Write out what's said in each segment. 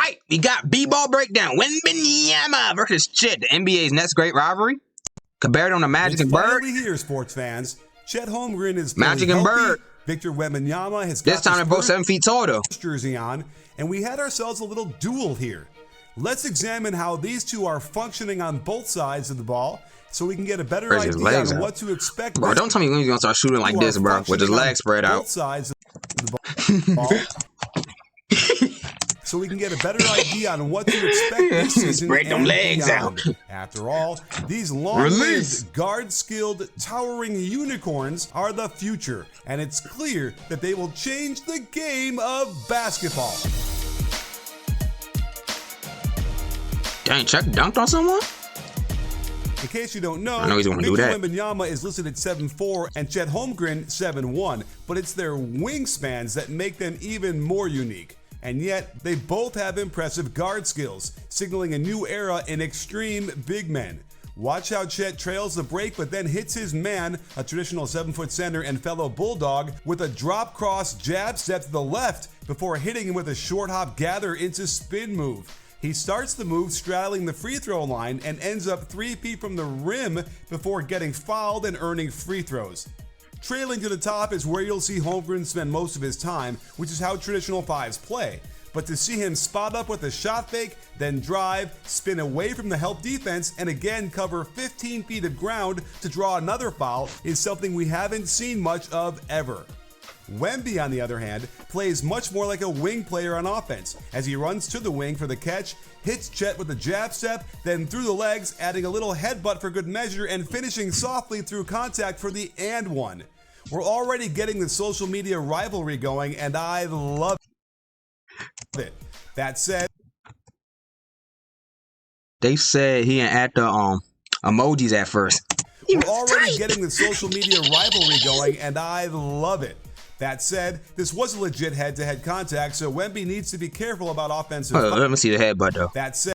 right, we got B-ball breakdown. Wembenyama versus Chet, the NBA's next great rivalry. Compared on the Magic and Bird. Finally here, sports fans. Chet Holmgren is Magic and Bird. Victor Wembenyama has got this time they're both 7 feet tall though. Jersey on, and we had ourselves a little duel here. Let's examine how these two are functioning on both sides of the ball, so we can get a better idea on what to expect. Bro, don't tell me when he's gonna start shooting like this, bro, with his legs spread out. Both sides of the ball. So we can get a better idea on what to expect this season. Spread them legs out. After all, these long-lived, guard-skilled, towering unicorns are the future, and it's clear that they will change the game of basketball. Dang, Chet dunked on someone? In case you don't know, I know he's gonna do that. Wembenyama is listed at 7'4" and Chet Holmgren 7'1", but it's their wingspans that make them even more unique. And yet, they both have impressive guard skills, signaling a new era in extreme big men. Watch how Chet trails the break but then hits his man, a traditional 7-foot center and fellow Bulldog, with a drop cross jab step to the left before hitting him with a short hop gather into spin move. He starts the move straddling the free throw line and ends up 3 feet from the rim before getting fouled and earning free throws. Trailing to the top is where you'll see Holmgren spend most of his time, which is how traditional fives play. But to see him spot up with a shot fake, then drive, spin away from the help defense, and again cover 15 feet of ground to draw another foul is something we haven't seen much of ever. Wemby, on the other hand, plays much more like a wing player on offense, as he runs to the wing for the catch, hits Chet with a jab step, then through the legs, adding a little headbutt for good measure, and finishing softly through contact for the and one. We're already getting the social media rivalry going, and I love it. That said, they said he didn't add the emojis at first. We're already getting the social media rivalry going, and I love it. That said, this was a legit head-to-head contact, so Wemby needs to be careful about offensive. Let me see the headbutt though. That said,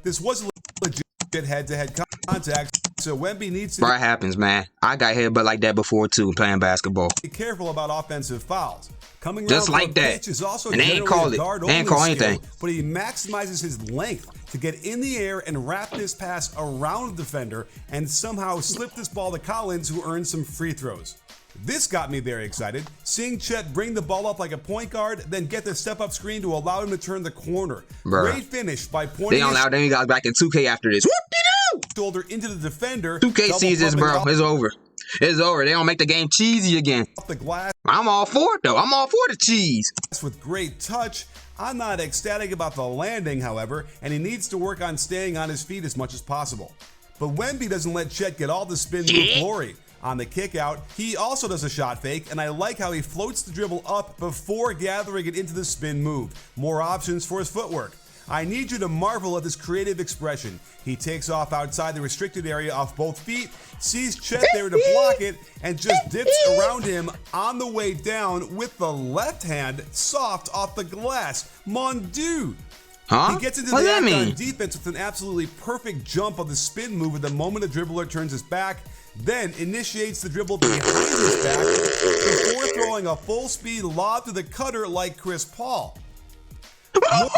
this was a legit head-to-head contact, so Wemby needs to Bro, it happens, man. I got headbutt like that before too, playing basketball. Be careful about offensive fouls. Coming just like that, is also and they ain't call it. They ain't call anything. But he maximizes his length to get in the air and wrap this pass around the defender, and somehow slip this ball to Collins, who earned some free throws. This got me very excited, seeing Chet bring the ball up like a point guard, then get the step-up screen to allow him to turn the corner. Bruh. Great finish by pointing. They don't allow them guys back in 2K after this. Shoulder into the defender. 2K sees this, bro. It's over. It's over. They don't make the game cheesy again. Off the glass. I'm all for it though. I'm all for the cheese. With great touch. I'm not ecstatic about the landing, however, and he needs to work on staying on his feet as much as possible. But Wemby doesn't let Chet get all the spin move glory. On the kick out, he also does a shot fake, and I like how he floats the dribble up before gathering it into the spin move. More options for his footwork. I need you to marvel at this creative expression. He takes off outside the restricted area off both feet, sees Chet there to block it, and just dips around him on the way down with the left hand soft off the glass. Mon Dieu! Huh? He gets into the act on defense with an absolutely perfect jump of the spin move at the moment the dribbler turns his back, then initiates the dribble behind his back before throwing a full-speed lob to the cutter like Chris Paul. What?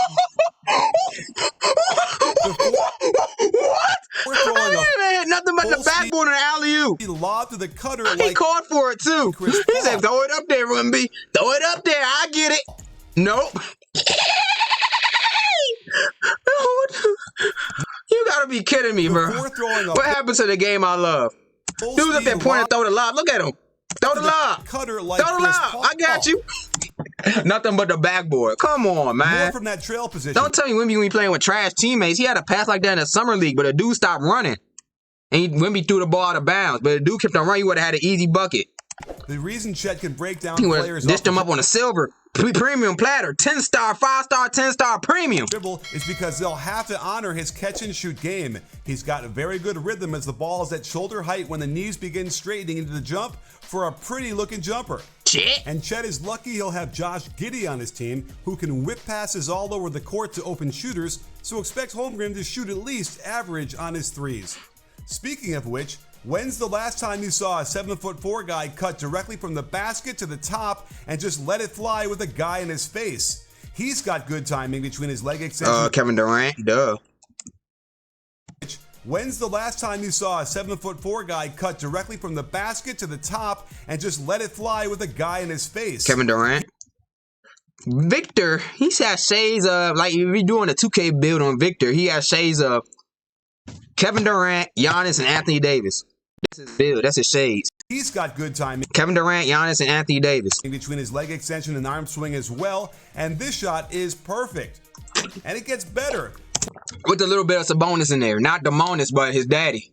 Nothing but the backboard and alley-oop. He lobbed to the cutter like he called for it too. He said, "Throw it up there, Wemby. Throw it up there. I get it." Nope. You gotta be kidding me, bro. What happened to the game I love? Dude's up there pointing, throw the lob. Look at him. Throw the lob. Cutter like throw the lob. I got you. Nothing but the backboard. Come on, man. More from that trail position. Don't tell me Wemby when he playing with trash teammates. He had a pass like that in the summer league, but the dude stopped running. And Wemby threw the ball out of bounds. But the dude kept on running, he would have had an easy bucket. The reason Chet can break down players dished them up on a silver premium platter, 10-star, 5-star, 10-star premium. Dribble is because they'll have to honor his catch and shoot game. He's got a very good rhythm as the ball is at shoulder height when the knees begin straightening into the jump for a pretty looking jumper. Chet. And Chet is lucky he'll have Josh Giddey on his team, who can whip passes all over the court to open shooters, so expect Holmgren to shoot at least average on his threes. Speaking of which, when's the last time you saw a 7'4" guy cut directly from the basket to the top and just let it fly with a guy in his face? He's got good timing between his leg extension. Kevin Durant, duh. When's the last time you saw a 7'4" guy cut directly from the basket to the top and just let it fly with a guy in his face? Kevin Durant. Victor, he has shades of, like, if you're doing a 2K build on Victor, he has shades of Kevin Durant, Giannis, and Anthony Davis. That's his build. That's his shades. He's got good timing. Kevin Durant, Giannis, and Anthony Davis. Between his leg extension and arm swing as well, and this shot is perfect. And it gets better. With a little bit of Sabonis in there. Not Demonis, but his daddy.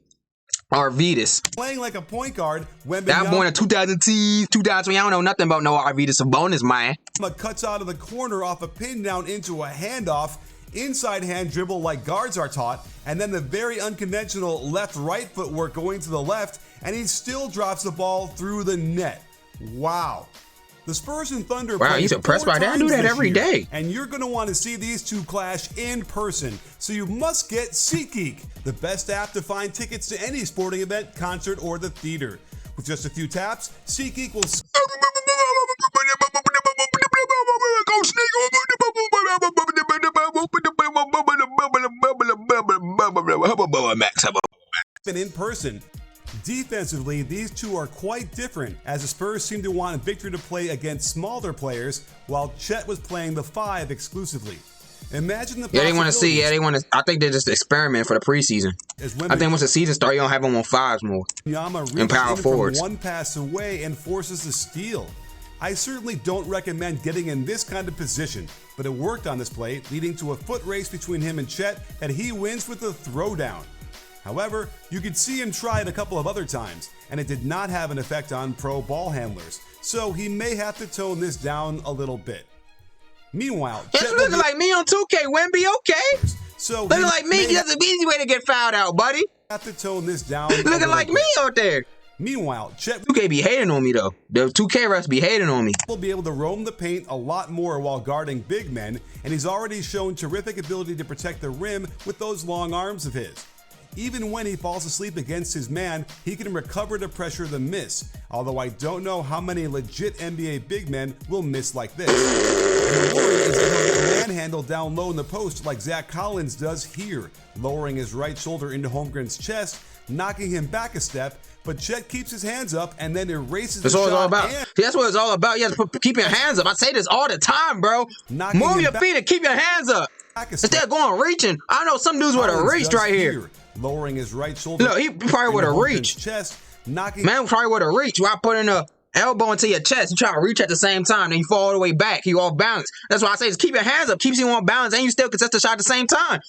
Arvidas. Playing like a point guard, Wembenyama, that boy in 2010s, 2020, I don't know nothing about no Arvidas Sabonis, man. Cuts out of the corner off a pin down into a handoff. Inside hand dribble like guards are taught, and then the very unconventional left-right footwork going to the left, and he still drops the ball through the net. Wow. The Spurs and Thunder. Wow, he's impressed by that. I do that every day. And you're going to want to see these two clash in person. So you must get SeatGeek, the best app to find tickets to any sporting event, concert, or the theater. With just a few taps, SeatGeek will... in person. Defensively, these two are quite different, as the Spurs seem to want Victor to play against smaller players, while Chet was playing the 5 exclusively. Imagine the they want to see. Yeah, they want to. I think they're just experiment for the preseason. I think once the season starts, you don't have them on 5s more. And power forwards. One pass away and forces a steal. I certainly don't recommend getting in this kind of position, but it worked on this play, leading to a foot race between him and Chet that he wins with a throwdown. However, you could see him try it a couple of other times, and it did not have an effect on pro ball handlers, so he may have to tone this down a little bit. Meanwhile, Chet looking like me on 2K, Wemby, okay? So looking like me, that's an easy way to get fouled out, buddy. Have to tone this down. Looking like me out there. Meanwhile, Chet 2K be hating on me though. The 2K refs be hating on me. Will be able to roam the paint a lot more while guarding big men, and he's already shown terrific ability to protect the rim with those long arms of his. Even when he falls asleep against his man, he can recover to pressure the miss, although I don't know how many legit NBA big men will miss like this. And the worry is that he'll get manhandled down low in the post like Zach Collins does here, lowering his right shoulder into Holmgren's chest, knocking him back a step, but Chet keeps his hands up and then erases the shot. That's what it's all about. That's what it's all about. You have to keep your hands up. I say this all the time, bro. Move your feet and keep your hands up. Instead of going reaching. I know some dudes would have reached right here. Lowering his right shoulder. Look, he probably would have reached. Chest, knocking. Man probably would have reached while putting a elbow into your chest. You try to reach at the same time, then you fall all the way back. You off balance. That's why I say just keep your hands up, keeps you on balance, and you still contest the shot at the same time.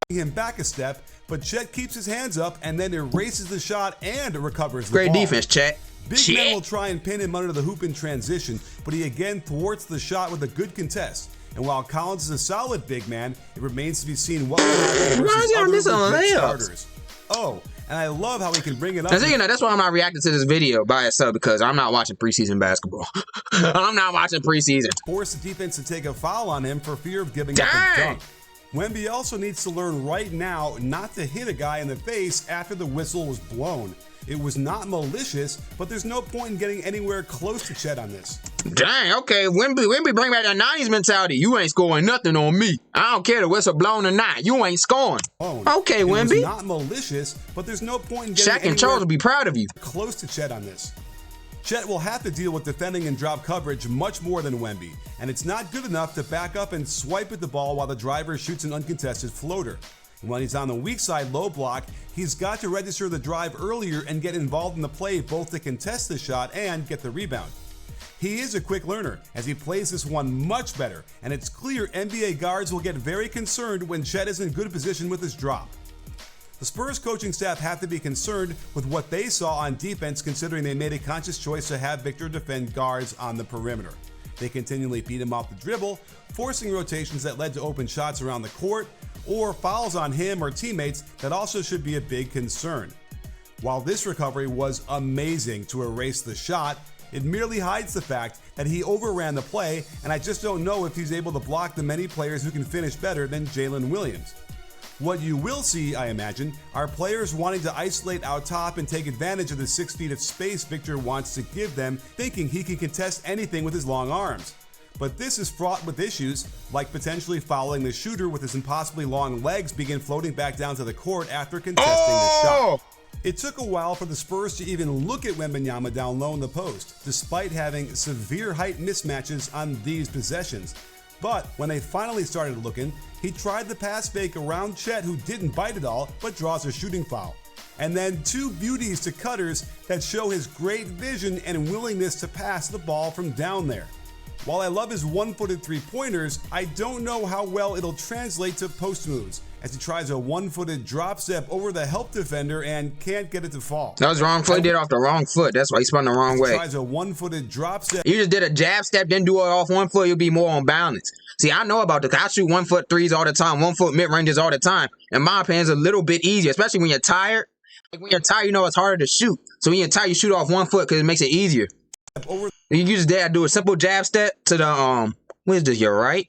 Him back a step, but Chet keeps his hands up and then erases the shot and recovers the ball. Great defense, Chet. Big men will try and pin him under the hoop in transition, but he again thwarts the shot with a good contest. And while Collins is a solid big man, it remains to be seen what will happen versus other legit starters. Oh, and I love how he can bring it up. That's why I'm not reacting to this video by itself, because I'm not watching preseason basketball. I'm not watching preseason. Force the defense to take a foul on him for fear of giving up a dunk. Wemby also needs to learn right now not to hit a guy in the face after the whistle was blown. It was not malicious, but there's no point in getting anywhere close to Chet on this. Dang, okay, Wemby bring back that 90s mentality. You ain't scoring nothing on me. I don't care the whistle blown or not. You ain't scoring. Okay, Wemby. It was not malicious, but there's no point in getting Shaq and Charles will be proud of you. Close to Chet on this. Chet will have to deal with defending and drop coverage much more than Wemby, and it's not good enough to back up and swipe at the ball while the driver shoots an uncontested floater. And when he's on the weak side low block, he's got to register the drive earlier and get involved in the play both to contest the shot and get the rebound. He is a quick learner as he plays this one much better, and it's clear NBA guards will get very concerned when Chet is in good position with his drop. The Spurs coaching staff have to be concerned with what they saw on defense, considering they made a conscious choice to have Victor defend guards on the perimeter. They continually beat him off the dribble, forcing rotations that led to open shots around the court, or fouls on him or teammates that also should be a big concern. While this recovery was amazing to erase the shot, it merely hides the fact that he overran the play, and I just don't know if he's able to block the many players who can finish better than Jalen Williams. What you will see, I imagine, are players wanting to isolate out top and take advantage of the 6 feet of space Victor wants to give them, thinking he can contest anything with his long arms. but this is fraught with issues, like potentially fouling the shooter with his impossibly long legs begin floating back down to the court after contesting the shot. It took a while for the Spurs to even look at Wembenyama down low in the post, despite having severe height mismatches on these possessions. But when they finally started looking, he tried the pass fake around Chet, who didn't bite at all, but draws a shooting foul. And then two beauties to cutters that show his great vision and willingness to pass the ball from down there. While I love his one-footed three-pointers, I don't know how well it'll translate to post moves, as he tries a one-footed drop step over the help defender and can't get it to fall. That was wrong foot. He did it off the wrong foot. That's why he spun the wrong way. He tries a one-footed drop step. You just did a jab step, then do it off one foot, you'll be more on balance. See, I know about this. I shoot 1 foot threes all the time, 1 foot mid-ranges all the time. In my opinion, it's a little bit easier, especially when you're tired. Like when you're tired, you know it's harder to shoot. So when you're tired, you shoot off 1 foot because it makes it easier. You just there, do a simple jab step to the what is this, your right?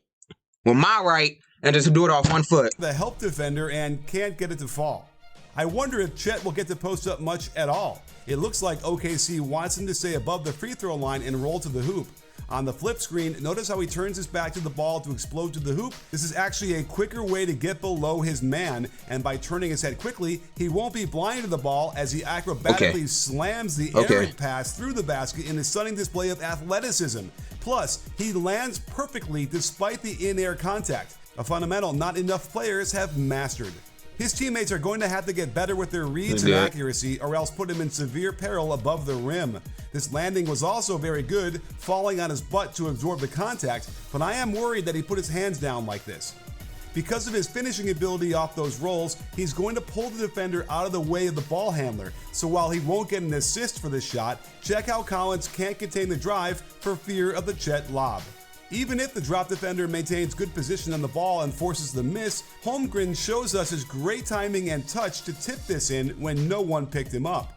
Well, my right, and just do it off 1 foot. The help defender and can't get it to fall. I wonder if Chet will get to post up much at all. It looks like OKC wants him to stay above the free throw line and roll to the hoop. On the flip screen, notice how he turns his back to the ball to explode to the hoop. This is actually a quicker way to get below his man, and by turning his head quickly, he won't be blind to the ball as he acrobatically slams the errant pass through the basket in a stunning display of athleticism. Plus, he lands perfectly despite the in-air contact, a fundamental not enough players have mastered. His teammates are going to have to get better with their reads and accuracy or else put him in severe peril above the rim. This landing was also very good, falling on his butt to absorb the contact, but I am worried that he put his hands down like this. Because of his finishing ability off those rolls, he's going to pull the defender out of the way of the ball handler, so while he won't get an assist for this shot, check how Collins can't contain the drive for fear of the Chet lob. Even if the drop defender maintains good position on the ball and forces the miss, Holmgren shows us his great timing and touch to tip this in when no one picked him up.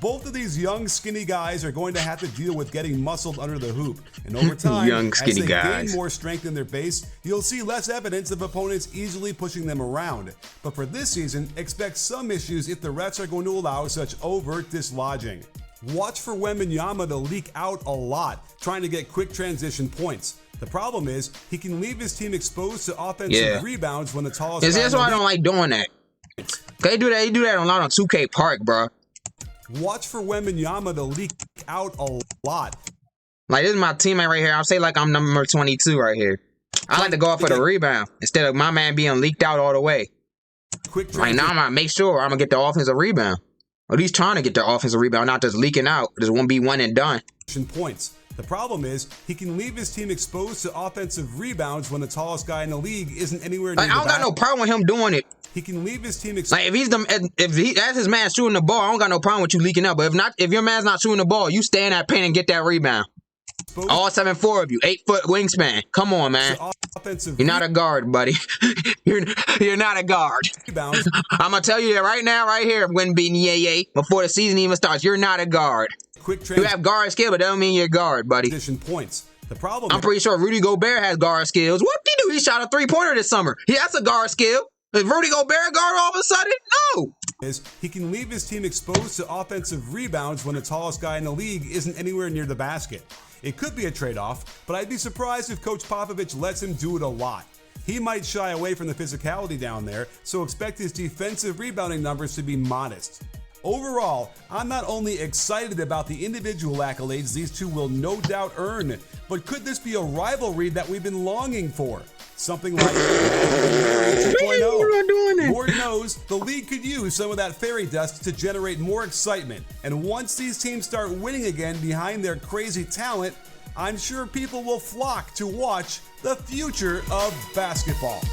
Both of these young, skinny guys are going to have to deal with getting muscled under the hoop, and over time, as they gain more strength in their base, you'll see less evidence of opponents easily pushing them around. But for this season, expect some issues if the refs are going to allow such overt dislodging. Watch for Wembenyama to leak out a lot, trying to get quick transition points. The problem is, he can leave his team exposed to offensive rebounds when the tallest guy. That's why I don't like doing that. They do that. You do that a lot on 2K Park, bro. Watch for Wembenyama to leak out a lot. Like, this is my teammate right here. I'll say like I'm number 22 right here. I like to go up for the rebound instead of my man being leaked out all the way. Like, now I'm going to make sure I'm going to get the offensive rebound. Or at least trying to get the offensive rebound, not just leaking out. Just won't be one and done. Points. The problem is, he can leave his team exposed to offensive rebounds when the tallest guy in the league isn't anywhere near the I don't got no problem with him doing it. He can leave his team exposed. Like, if that's his man shooting the ball, I don't got no problem with you leaking out. But if your man's not shooting the ball, you stay in that paint and get that rebound. All 7'4" of you, 8-foot wingspan. Come on, man. You're not a guard, buddy. You're not a guard. I'm gonna tell you that right now, right here, Wembenyama, before the season even starts. You're not a guard. You have guard skill, but that don't mean you're a guard, buddy. Points. The problem. I'm pretty sure Rudy Gobert has guard skills. What did he do? He shot a 3-pointer this summer. That's a guard skill. Is Rudy Gobert guard all of a sudden? No. He can leave his team exposed to offensive rebounds when the tallest guy in the league isn't anywhere near the basket. It could be a trade-off, but I'd be surprised if Coach Popovich lets him do it a lot. He might shy away from the physicality down there, so expect his defensive rebounding numbers to be modest. Overall, I'm not only excited about the individual accolades these two will no doubt earn, but could this be a rivalry that we've been longing for? Something like 2.0. Lord knows, the league could use some of that fairy dust to generate more excitement. And once these teams start winning again behind their crazy talent, I'm sure people will flock to watch the future of basketball.